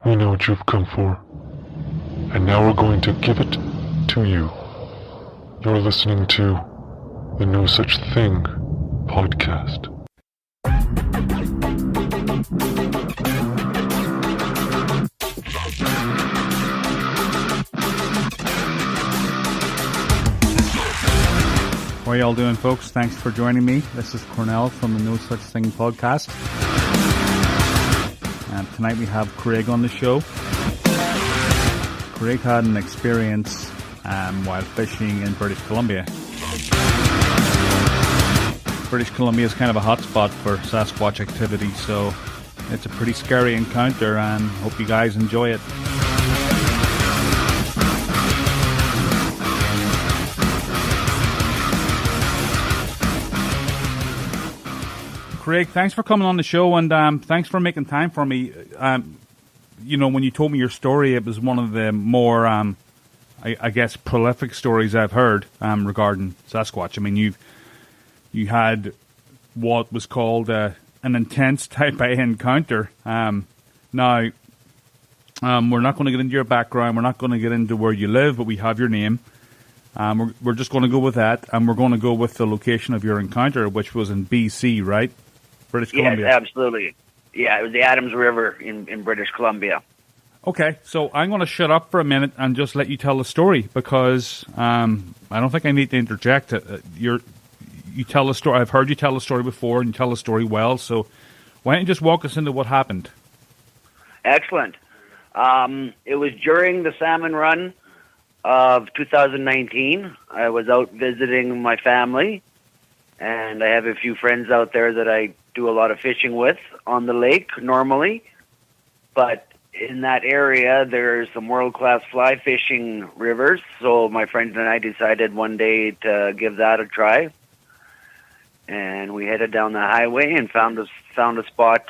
We know what you've come for, and now we're going to give it to you. You're listening to the No Such Thing podcast. How are y'all doing, folks? Thanks for joining me. This is Cornell from the No Such Thing podcast. And tonight we have Craig on the show. Craig had an experience while fishing in British Columbia. British Columbia is kind of a hotspot for Sasquatch activity, so it's a pretty scary encounter, and hope you guys enjoy it. Craig, thanks for coming on the show, and thanks for making time for me. When you told me your story, it was one of the more, I guess, prolific stories I've heard regarding Sasquatch. I mean, you had what was called an intense Type A encounter. Now, we're not going to get into your background. We're not going to get into where you live, but we have your name. We're just going to go with that, and we're going to go with the location of your encounter, which was in BC, right? British Columbia. Yes, absolutely. Yeah, it was the Adams River in British Columbia. Okay, so I'm going to shut up for a minute and just let you tell the story, because I don't think I need to interject. You tell the story. I've heard you tell the story before, and you tell the story well. So why don't you just walk us into what happened? Excellent. It was during the salmon run of 2019. I was out visiting my family, and I have a few friends out there that I do a lot of fishing with on the lake normally. But in that area, there's some world-class fly fishing rivers, so my friends and I decided one day to give that a try. And we headed down the highway and found a spot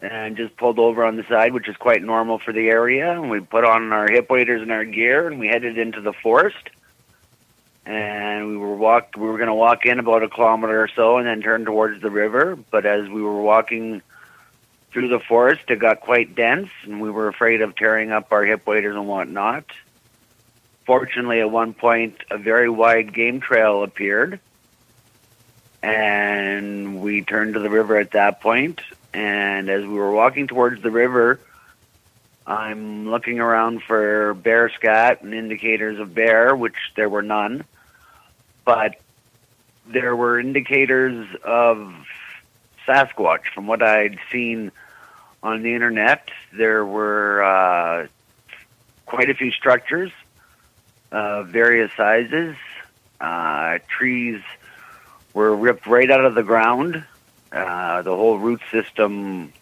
and just pulled over on the side, which is quite normal for the area. And we put on our hip waders and our gear, and we headed into the forest. And we were going to walk in about a kilometer or so and then turn towards the river. But as we were walking through the forest, it got quite dense, and we were afraid of tearing up our hip waders and whatnot. Fortunately, at one point, a very wide game trail appeared, and we turned to the river at that point. And as we were walking towards the river, I'm looking around for bear scat and indicators of bear, which there were none. But there were indicators of Sasquatch. From what I'd seen on the internet, there were quite a few structures of various sizes. Trees were ripped right out of the ground. The whole root system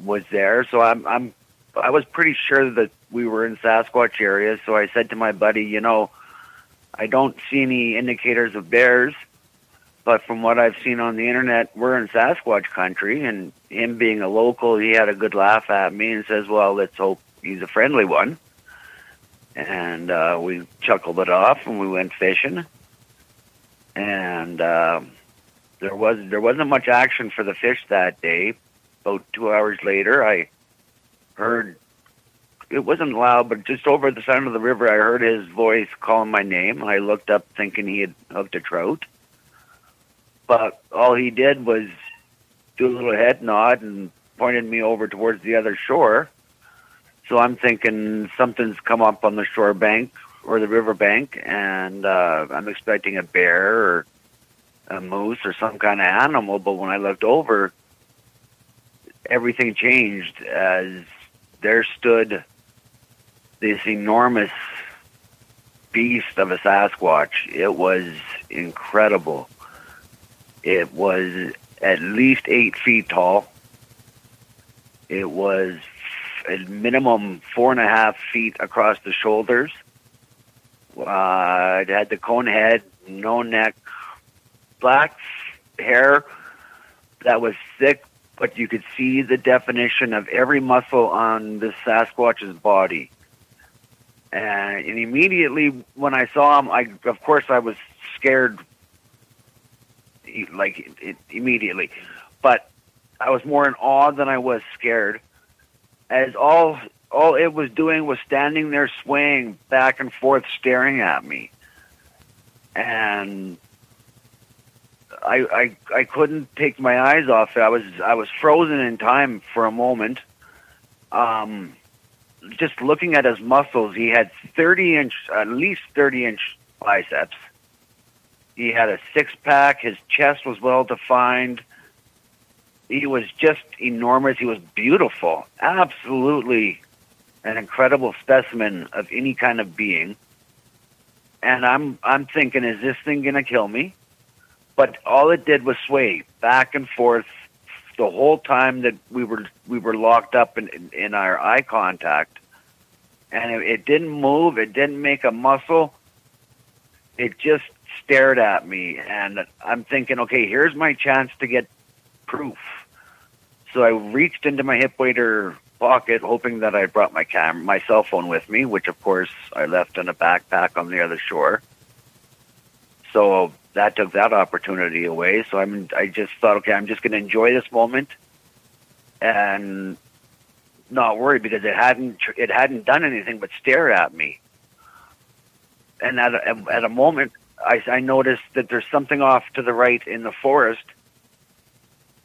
was there. So I was pretty sure that we were in Sasquatch area. So I said to my buddy, I don't see any indicators of bears, but from what I've seen on the internet, we're in Sasquatch country. And him being a local, he had a good laugh at me and says, well, let's hope he's a friendly one. And we chuckled it off, and we went fishing. And there wasn't much action for the fish that day. About 2 hours later, I heard, it wasn't loud, but just over the sound of the river, I heard his voice calling my name. I looked up thinking he had hooked a trout. But all he did was do a little head nod and pointed me over towards the other shore. So I'm thinking something's come up on the shore bank or the river bank, and I'm expecting a bear or a moose or some kind of animal. But when I looked over, everything changed as there stood this enormous beast of a Sasquatch. It was incredible. It was at least 8 feet tall. It was at minimum 4.5 feet across the shoulders. It had the cone head, no neck, black hair that was thick, but you could see the definition of every muscle on this Sasquatch's body. And immediately when I saw him, of course I was scared, immediately. But I was more in awe than I was scared. as all it was doing was standing there swaying back and forth, staring at me. And I couldn't take my eyes off it. I was frozen in time for a moment. Just looking at his muscles, he had at least 30-inch biceps. He had a six-pack. His chest was well defined. He was just enormous. He was beautiful. Absolutely an incredible specimen of any kind of being. And I'm thinking, is this thing gonna kill me? But all it did was sway back and forth the whole time that we were locked up in our eye contact. And it didn't move. It didn't make a muscle. It just stared at me. And I'm thinking, okay, here's my chance to get proof. So I reached into my hip waiter pocket, hoping that I brought my cell phone with me, which of course I left in a backpack on the other shore. So that took that opportunity away. So I just thought, okay, I'm just going to enjoy this moment and not worry, because it hadn't done anything but stare at me. And at a moment, I noticed that there's something off to the right in the forest,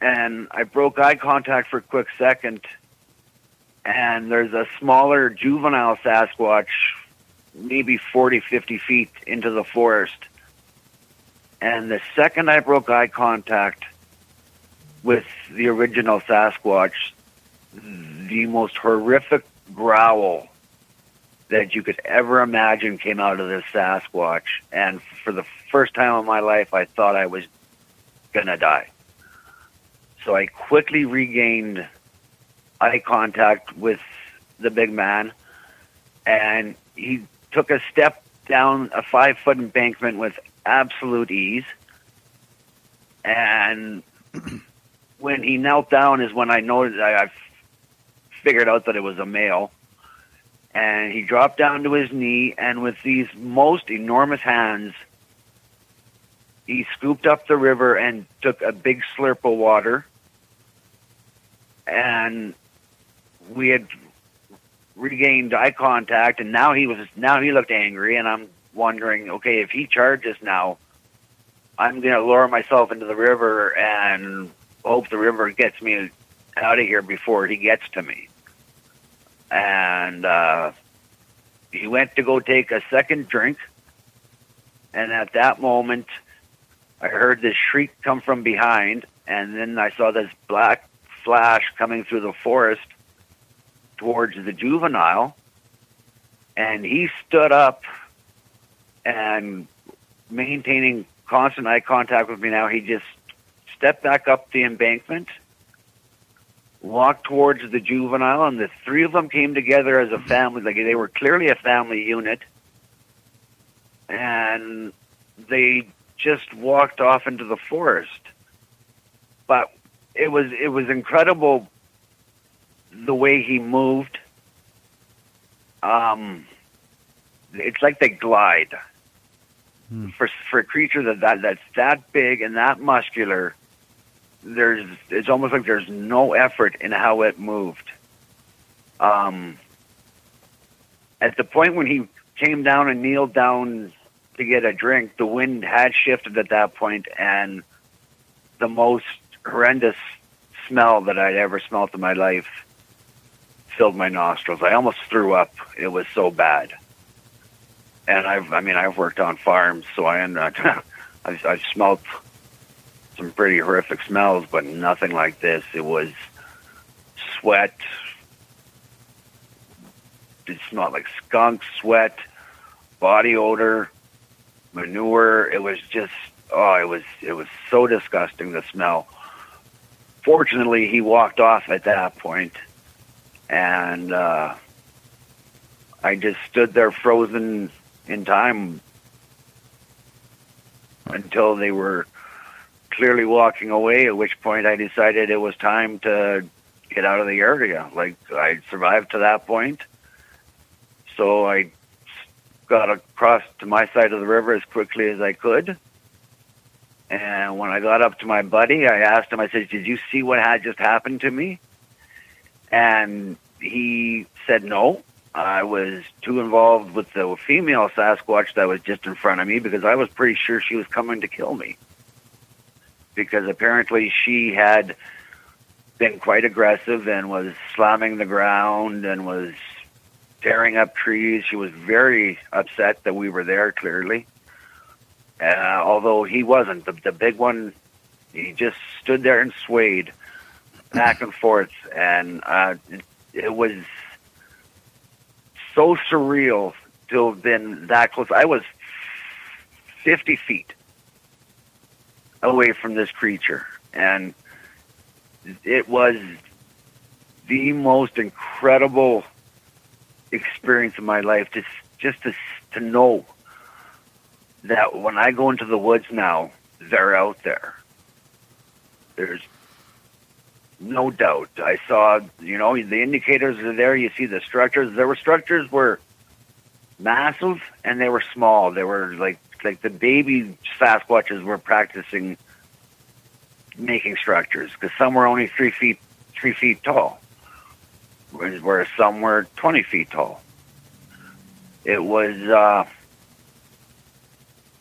and I broke eye contact for a quick second, and there's a smaller juvenile Sasquatch, maybe 40, 50 feet into the forest. And the second I broke eye contact with the original Sasquatch, the most horrific growl that you could ever imagine came out of this Sasquatch. And for the first time in my life, I thought I was going to die. So I quickly regained eye contact with the big man, and he took a step down a 5-foot embankment with absolute ease. And when he knelt down is when I noticed, I figured out that it was a male. And he dropped down to his knee, and with these most enormous hands, he scooped up the river and took a big slurp of water. And we had regained eye contact, and now he looked angry, and I'm wondering, okay, if he charges now, I'm going to lower myself into the river and hope the river gets me out of here before he gets to me. And he went to go take a second drink, and at that moment, I heard this shriek come from behind, and then I saw this black flash coming through the forest towards the juvenile, and he stood up, and maintaining constant eye contact with me now, he just stepped back up the embankment, walked towards the juvenile, and the three of them came together as a family. Like, they were clearly a family unit, and they just walked off into the forest. But it was incredible the way he moved. It's like they glide. For a creature that's that big and that muscular, it's almost like there's no effort in how it moved. At the point when he came down and kneeled down to get a drink, the wind had shifted at that point, and the most horrendous smell that I'd ever smelled in my life filled my nostrils. I almost threw up. It was so bad. And I've worked on farms, so I've smelled some pretty horrific smells, but nothing like this. It was sweat. It smelled like skunk, sweat, body odor, manure. It was just, it was so disgusting, the smell. Fortunately, he walked off at that point, and I just stood there frozen in time until they were clearly walking away, at which point I decided it was time to get out of the area. Like, I survived to that point, so I got across to my side of the river as quickly as I could. And when I got up to my buddy, I asked him, I said, "Did you see what had just happened to me?" And he said no. I was too involved with the female Sasquatch that was just in front of me because I was pretty sure she was coming to kill me. Because apparently she had been quite aggressive and was slamming the ground and was tearing up trees. She was very upset that we were there, clearly. Although he wasn't. The big one, he just stood there and swayed back and forth. And it was so surreal to have been that close. I was 50 feet away from this creature. And it was the most incredible experience of my life, just to know that when I go into the woods now, they're out there. There's no doubt. I saw, the indicators are there. You see the structures. Structures were massive and they were small. They were like the baby Sasquatches were practicing making structures, because some were only 3 feet tall, whereas some were 20 feet tall. It was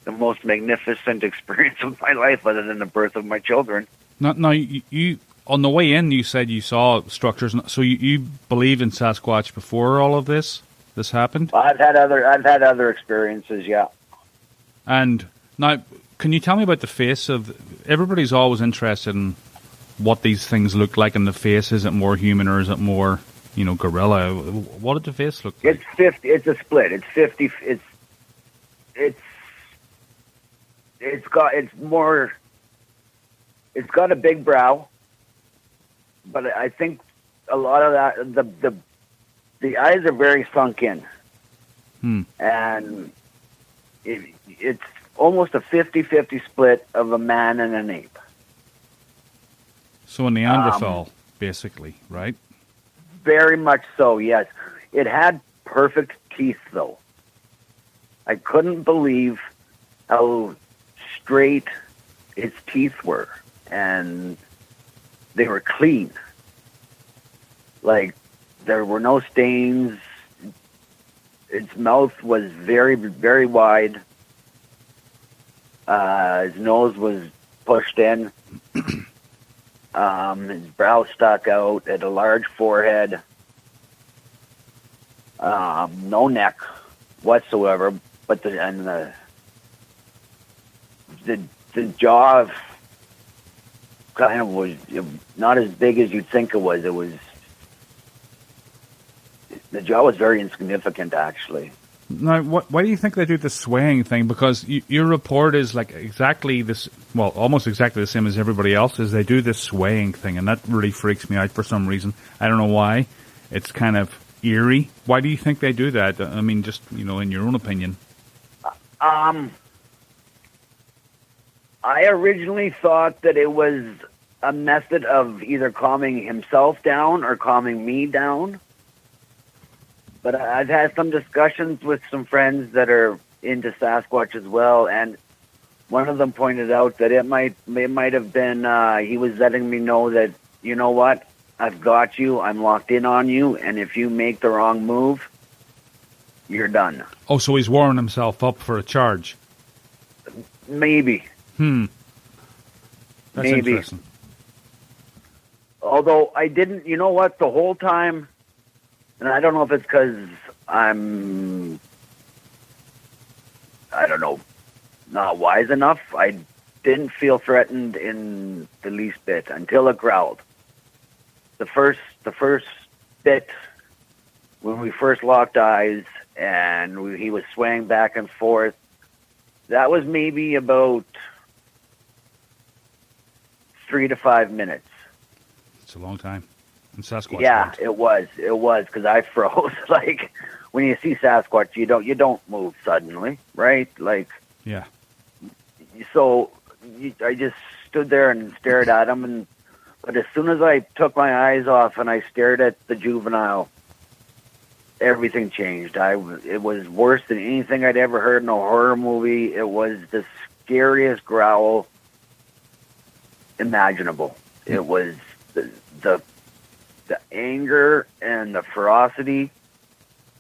the most magnificent experience of my life, other than the birth of my children. Now, you on the way in, you said you saw structures. So you believed in Sasquatch before all of this happened? I've had other experiences, yeah. And now, can you tell me about the face of? Everybody's always interested in what these things look like in the face. Is it more human or is it more, gorilla? What did the face look like? It's 50. It's a split. It's 50. It's got a big brow, but I think a lot of that the eyes are very sunk in, and it's almost a 50-50 split of a man and an ape. So a Neanderthal, basically, right? Very much so, yes. It had perfect teeth, though. I couldn't believe how straight its teeth were, and they were clean. Like, there were no stains. Its mouth was very, very wide. His nose was pushed in. His brow stuck out. Had a large forehead. No neck whatsoever. But the jaw kind of was not as big as you'd think it was. The jaw was very insignificant, actually. Now, why do you think they do the swaying thing? Because your report is like exactly this, well, almost exactly the same as everybody else's. They do this swaying thing, and that really freaks me out for some reason. I don't know why. It's kind of eerie. Why do you think they do that? I mean, just, in your own opinion. I originally thought that it was a method of either calming himself down or calming me down. But I've had some discussions with some friends that are into Sasquatch as well, and one of them pointed out that it might have been he was letting me know that, you know what, I've got you, I'm locked in on you, and if you make the wrong move, you're done. Oh, so he's warming himself up for a charge? Maybe. That's Maybe. Interesting. Although I didn't, you know what, the whole time, and I don't know if it's because I'm, I don't know, not wise enough. I didn't feel threatened in the least bit until it growled. The first bit, when we first locked eyes and he was swaying back and forth, that was maybe about 3 to 5 minutes. It's a long time. In Sasquatch. Yeah, it was because I froze. Like, when you see Sasquatch, you don't move suddenly, right? Like, yeah. So I just stood there and stared at him, but as soon as I took my eyes off and I stared at the juvenile, everything changed. It was worse than anything I'd ever heard in a horror movie. It was the scariest growl imaginable. It was the the anger and the ferocity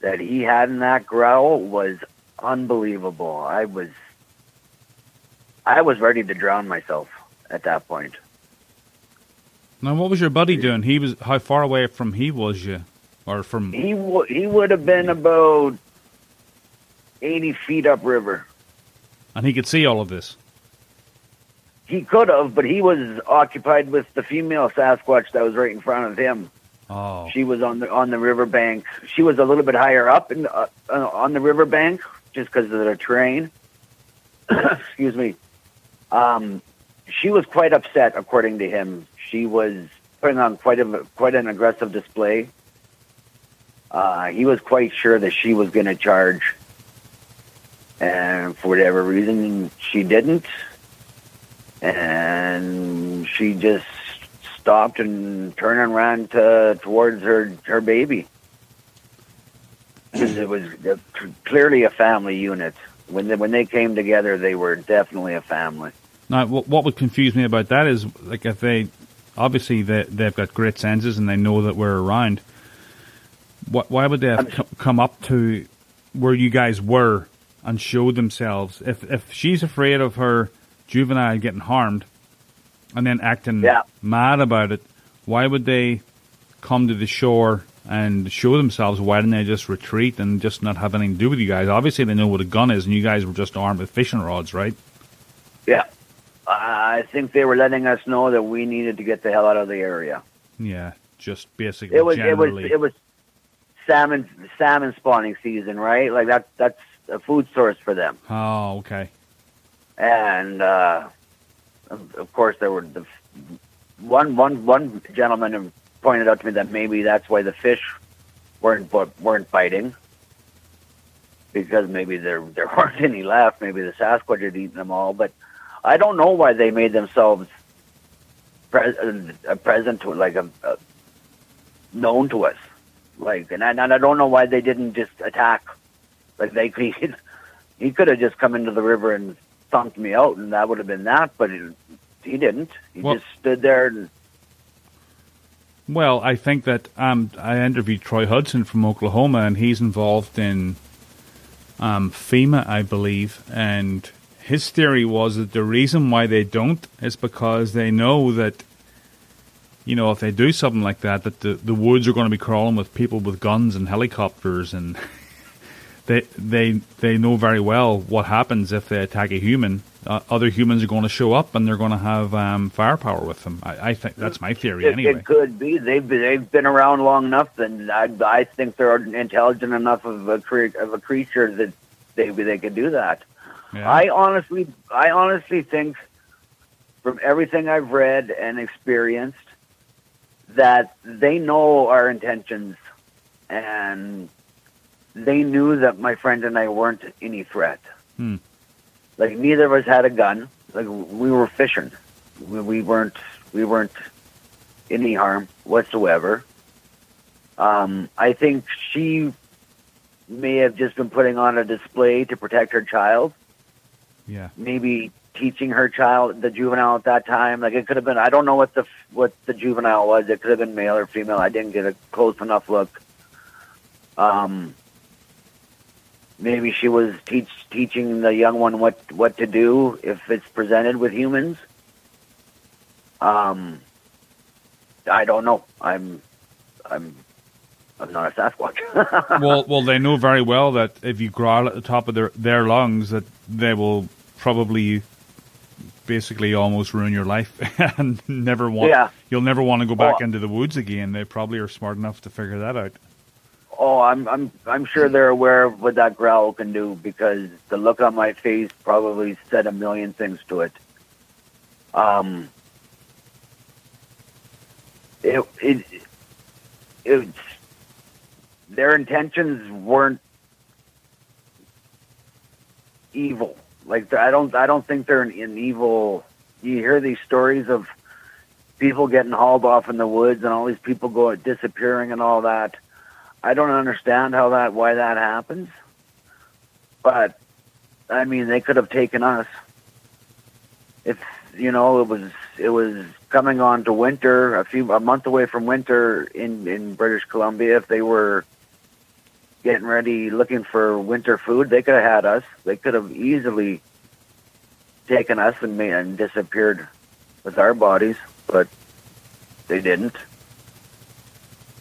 that he had in that growl was unbelievable. I was ready to drown myself at that point. Now, what was your buddy doing? How far away from he was you, or from? He would have been about 80 feet upriver. And he could see all of this. He could have, but he was occupied with the female Sasquatch that was right in front of him. Oh. She was on the riverbank. She was a little bit higher up on the riverbank just because of the terrain. Excuse me. She was quite upset, according to him. She was putting on quite an aggressive display. He was quite sure that she was going to charge, and for whatever reason, she didn't. And she just stopped and turned and ran towards her baby. Because it was clearly a family unit. When they came together, they were definitely a family. Now, what would confuse me about that is, like, if they've got great senses and they know that we're around, why would they have come up to where you guys were and show themselves? If she's afraid of her juvenile getting harmed and then acting mad about it, why would they come to the shore and show themselves? Why didn't they just retreat and just not have anything to do with you guys? Obviously, they know what a gun is, and you guys were just armed with fishing rods, right? Yeah. I think they were letting us know that we needed to get the hell out of the area. Yeah, just basically It was salmon spawning season, right? Like that's a food source for them. Oh, okay. And of course, there were one gentleman pointed out to me that maybe that's why the fish weren't biting, because maybe there weren't any left. Maybe the Sasquatch had eaten them all. But I don't know why they made themselves present to, like, known to us. Like, and I don't know why they didn't just attack. Like, he could have just come into the river and thumped me out, and that would have been that. But he didn't. He just stood there. And well, I think that I interviewed Troy Hudson from Oklahoma, and he's involved in FEMA, I believe, and his theory was that the reason why they don't is because they know that, you know, if they do something like that, that the woods are going to be crawling with people with guns and helicopters, and they know very well what happens if they attack a human. Other humans are going to show up, and they're going to have firepower with them. I think that's my theory, anyway. It could be. They've been around long enough, and I think they're intelligent enough of a creature that they could do that. Yeah. I honestly think, from everything I've read and experienced, that they know our intentions, and they knew that my friend and I weren't any threat. Like, neither of us had a gun. Like, we were fishing. We weren't any harm whatsoever. I think she may have just been putting on a display to protect her child. Yeah. Maybe teaching her child, the juvenile at that time. Like, it could have been, I don't know what the juvenile was. It could have been male or female. I didn't get a close enough look. Maybe she was teaching the young one what to do if it's presented with humans. I don't know. I'm not a Sasquatch. well, they know very well that if you growl at the top of their lungs, that they will probably basically almost ruin your life and you'll never want to go back into the woods again. They probably are smart enough to figure that out. Oh, I'm sure they're aware of what that growl can do, because the look on my face probably said a million things to it. Their intentions weren't evil. Like, I don't think they're an evil. You hear these stories of people getting hauled off in the woods and all these people disappearing and all that. I don't understand why that happens. But I mean, they could have taken us. If, you know, it was coming on to winter, a month away from winter in British Columbia, if they were getting ready, looking for winter food, they could have had us. They could have easily taken us and disappeared with our bodies, but they didn't.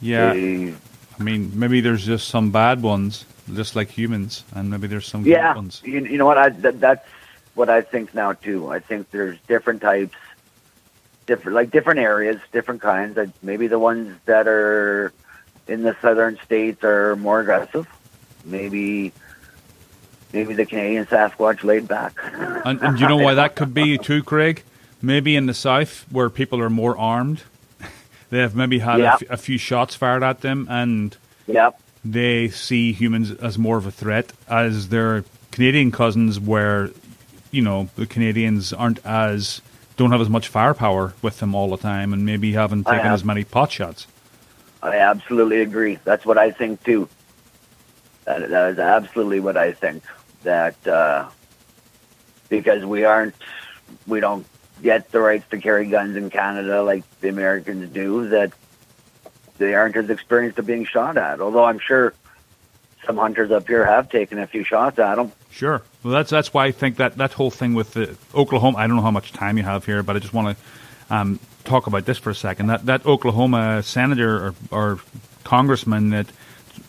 Yeah. I mean, maybe there's just some bad ones, just like humans, and maybe there's some good ones. You know what? That's what I think now too. I think there's different types, different areas, different kinds. Maybe the ones that are in the southern states are more aggressive. Maybe the Canadian Sasquatch laid back. And you know why that could be too, Craig? Maybe in the south where people are more armed, they have maybe had a few shots fired at them, and they see humans as more of a threat as their Canadian cousins, where the Canadians don't have as much firepower with them all the time, and maybe haven't taken as many pot shots. I absolutely agree. That's what I think too. That is absolutely what I think. That because we don't get the rights to carry guns in Canada like the Americans do, that they aren't as experienced of being shot at. Although I'm sure some hunters up here have taken a few shots at them. Sure. Well, that's why I think that whole thing with the Oklahoma. I don't know how much time you have here, but I just want to talk about this for a second. That Oklahoma senator or congressman that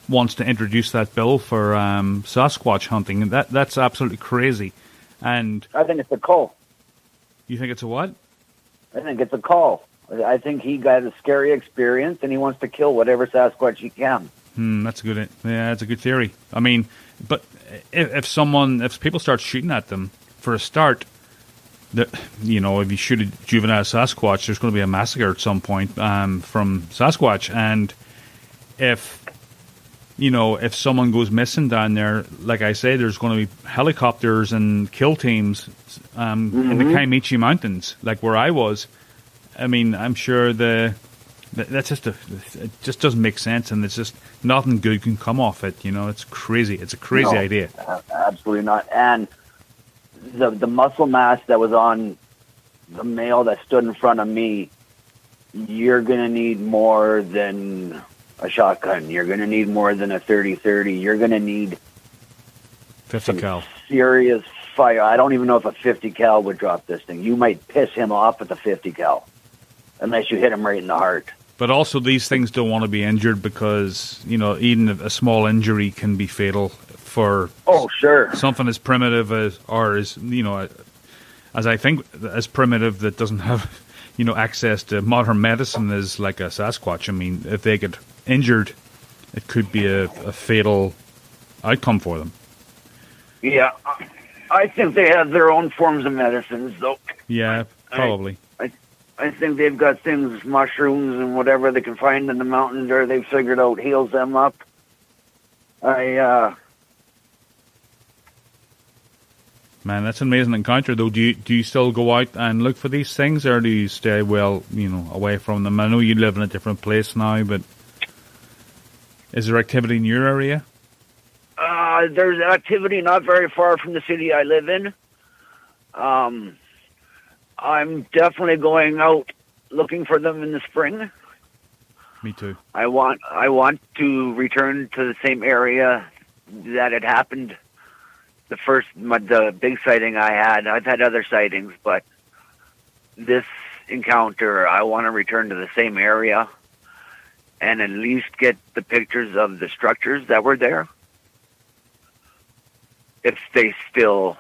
wants to introduce that bill for Sasquatch hunting, and that's absolutely crazy. And I think it's a call. You think it's a what? I think it's a call. I think he got a scary experience, and he wants to kill whatever Sasquatch he can. That's a good theory. I mean, but if people start shooting at them for a start, if you shoot a juvenile Sasquatch, there's going to be a massacre at some point from Sasquatch, and if someone goes missing down there, like I say, there's going to be helicopters and kill teams in the Kaimichi Mountains, like where I was. I mean, I'm sure it just doesn't make sense, and it's just nothing good can come off it. It's crazy. It's a crazy idea. Absolutely not. And the muscle mass that was on the male that stood in front of me, you're going to need more than a shotgun. You're going to need more than a 30-30. You're going to need 50 cal. Serious fire. I don't even know if a 50 cal would drop this thing. You might piss him off with a 50 cal, unless you hit him right in the heart. But also, these things don't want to be injured because even a small injury can be fatal for something as primitive as I think as primitive that doesn't have access to modern medicine as like a Sasquatch. I mean, if they get injured, it could be a fatal outcome for them. Yeah, I think they have their own forms of medicines, though. Yeah, probably. I think they've got things, mushrooms and whatever they can find in the mountains there. They've figured out heals them up. Man, that's an amazing encounter, though. Do you still go out and look for these things, or do you stay away from them? I know you live in a different place now, but is there activity in your area? There's activity not very far from the city I live in. I'm definitely going out looking for them in the spring. Me too. I want to return to the same area that had happened. The big sighting I had. I've had other sightings, but this encounter, I want to return to the same area and at least get the pictures of the structures that were there. If they're still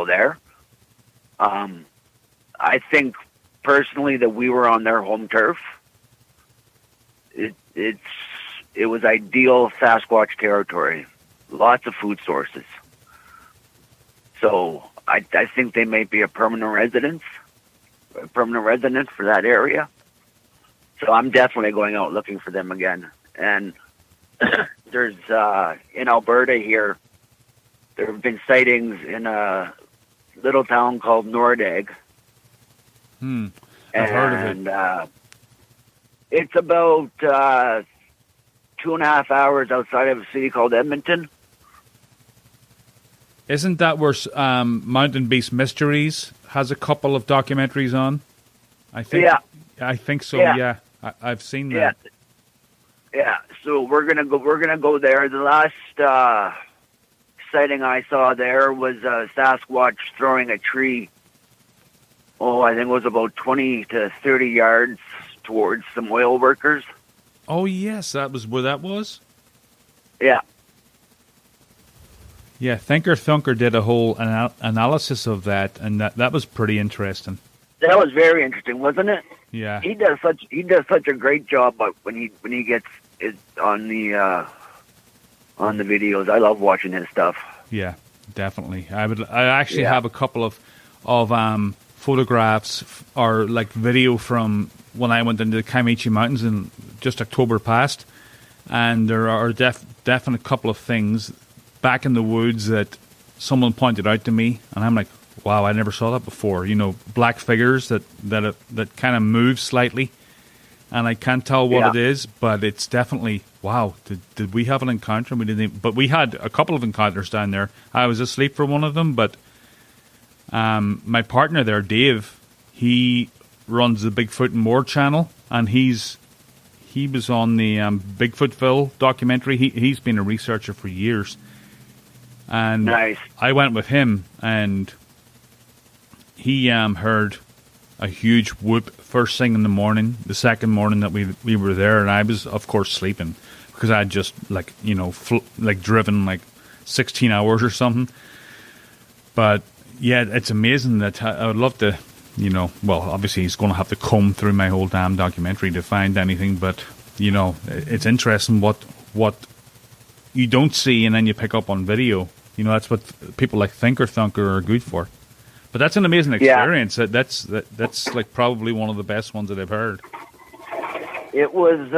there. I think personally that we were on their home turf. It was ideal Sasquatch territory. Lots of food sources. So I think they may be a permanent resident for that area. So I'm definitely going out looking for them again. And there's in Alberta here, there have been sightings in a little town called Nordegg. I've heard of it. It's about 2.5 hours outside of a city called Edmonton. Isn't that where Mountain Beast Mysteries has a couple of documentaries on? I think. Yeah. I think so. Yeah. Yeah, I've seen Yeah. that. Yeah. So we're gonna go there. The last sighting I saw there was a Sasquatch throwing a tree. Oh, I think it was about 20 to 30 yards towards some oil workers. Oh yes, that was where that was. Yeah. Yeah, Thinker Thunker did a whole analysis of that, and that was pretty interesting. That was very interesting, wasn't it? Yeah. He does such a great job when he gets it on the videos. I love watching his stuff. Yeah, definitely. I actually Yeah. have a couple of photographs or like video from when I went into the Kaimichi Mountains in just October past, and there are definite couple of things back in the woods that someone pointed out to me, and I'm like, wow, I never saw that before. You know, black figures that kind of move slightly, and I can't tell what it is, but it's definitely, wow, did we have an encounter? We didn't, but we had a couple of encounters down there. I was asleep for one of them, but my partner there, Dave, he runs the Bigfoot and More channel, and he was on the Bigfootville documentary. He's been a researcher for years, and Nice. I went with him, and he heard a huge whoop first thing in the morning. The second morning that we were there, and I was of course sleeping because I had just driven like 16 hours or something. But yeah, it's amazing that I would love to, well, obviously he's going to have to comb through my whole damn documentary to find anything, but it's interesting what you don't see and then you pick up on video. That's what people like Thinker Thunker are good for. But that's an amazing experience. Yeah. That's like probably one of the best ones that I've heard. It was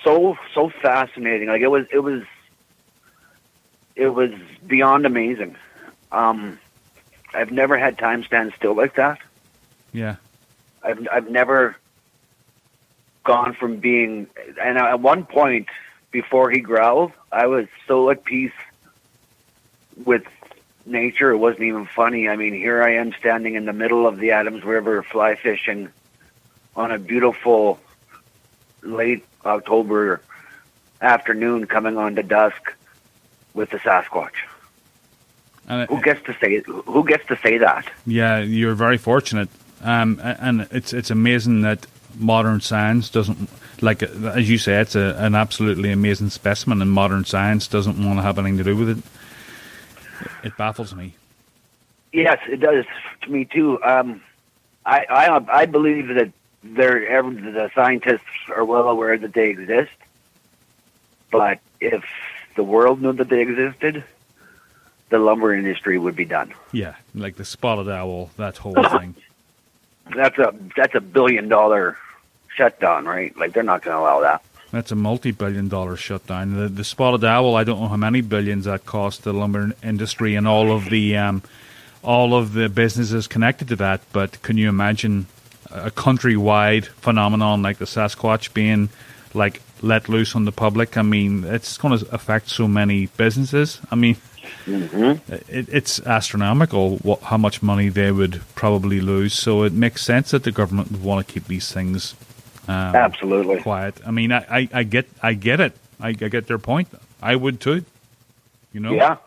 so fascinating. Like it was beyond amazing. I've never had time stand still like that. Yeah. I've never gone from being, and at one point before he growled, I was so at peace with nature. It wasn't even funny. I mean, here I am standing in the middle of the Adams River fly fishing on a beautiful late October afternoon coming on to dusk with the Sasquatch. Who gets to say that? Yeah, you're very fortunate. And it's amazing that modern science doesn't, like as you say, it's an absolutely amazing specimen, and modern science doesn't want to have anything to do with it. It baffles me. Yes, it does to me too. I believe that the scientists are well aware that they exist, but if the world knew that they existed, the lumber industry would be done. Yeah, like the spotted owl, that whole thing. That's a $1 billion shutdown, right? Like they're not going to allow that. That's a multi-billion-dollar shutdown. The spotted owl, I don't know how many billions that cost the lumber industry and all of the businesses connected to that. But can you imagine a countrywide phenomenon like the Sasquatch being like let loose on the public? I mean, it's going to affect so many businesses. I mean, it's astronomical how much money they would probably lose. So it makes sense that the government would want to keep these things absolutely quiet. I mean, I get it. I get their point. I would too. Yeah.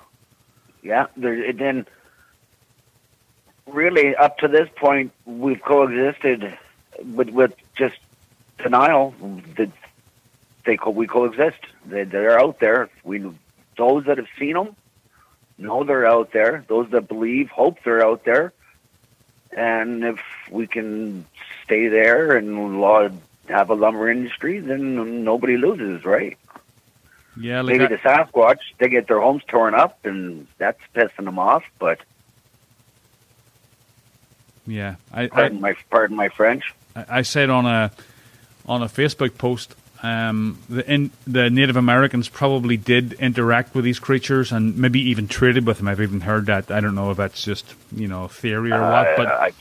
Then really up to this point, we've coexisted with just denial. We coexist. They're out there. Those that have seen them know they're out there. Those that believe hope they're out there. And if we can stay there and have a lumber industry, then nobody loses, right? Yeah, maybe the Sasquatch, they get their homes torn up, and that's pissing them off. But yeah, pardon my French. I said on a Facebook post, the Native Americans probably did interact with these creatures and maybe even traded with them. I've even heard that. I don't know if that's just theory or what,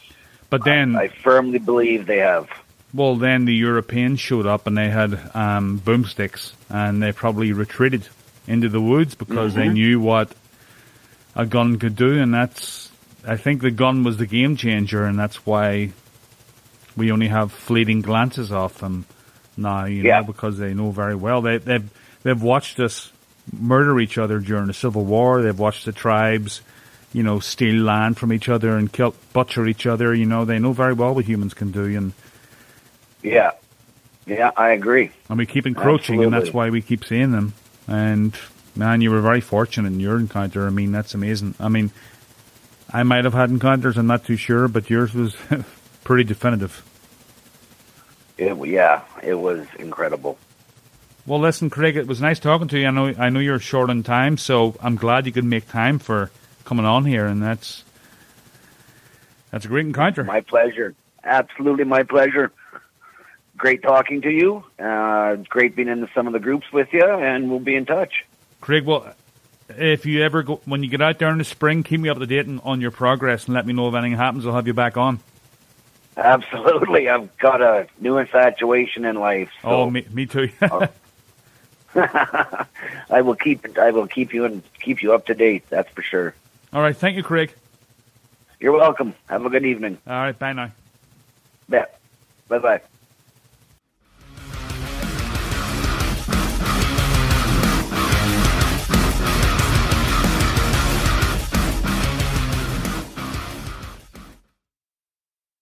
but then I firmly believe they have. Well, then the Europeans showed up and they had boomsticks, and they probably retreated into the woods because they knew what a gun could do, and that's I think the gun was the game changer, and that's why we only have fleeting glances off them now, you know, because they know very well. They've watched us murder each other during the Civil War. They've watched the tribes, you know, steal land from each other and butcher each other. You know, they know very well what humans can do. And yeah, I agree. And we keep encroaching, and that's why we keep seeing them. And man, you were very fortunate in your encounter. I mean, that's amazing. I mean, I might have had encounters, I'm not too sure, but yours was pretty definitive. It was incredible. Well, listen, Craig, it was nice talking to you. I know you're short on time, so I'm glad you could make time for coming on here, and that's a great encounter. My pleasure. Absolutely my pleasure. Great talking to you. Great being in some of the groups with you, and we'll be in touch. Craig, well, if you ever go, when you get out there in the spring, keep me up to date on your progress and let me know if anything happens. I'll have you back on. Absolutely. I've got a new infatuation in life. So. Oh, me too. I will keep you up to date. That's for sure. All right. Thank you, Craig. You're welcome. Have a good evening. All right. Bye now. Yeah. Bye-bye.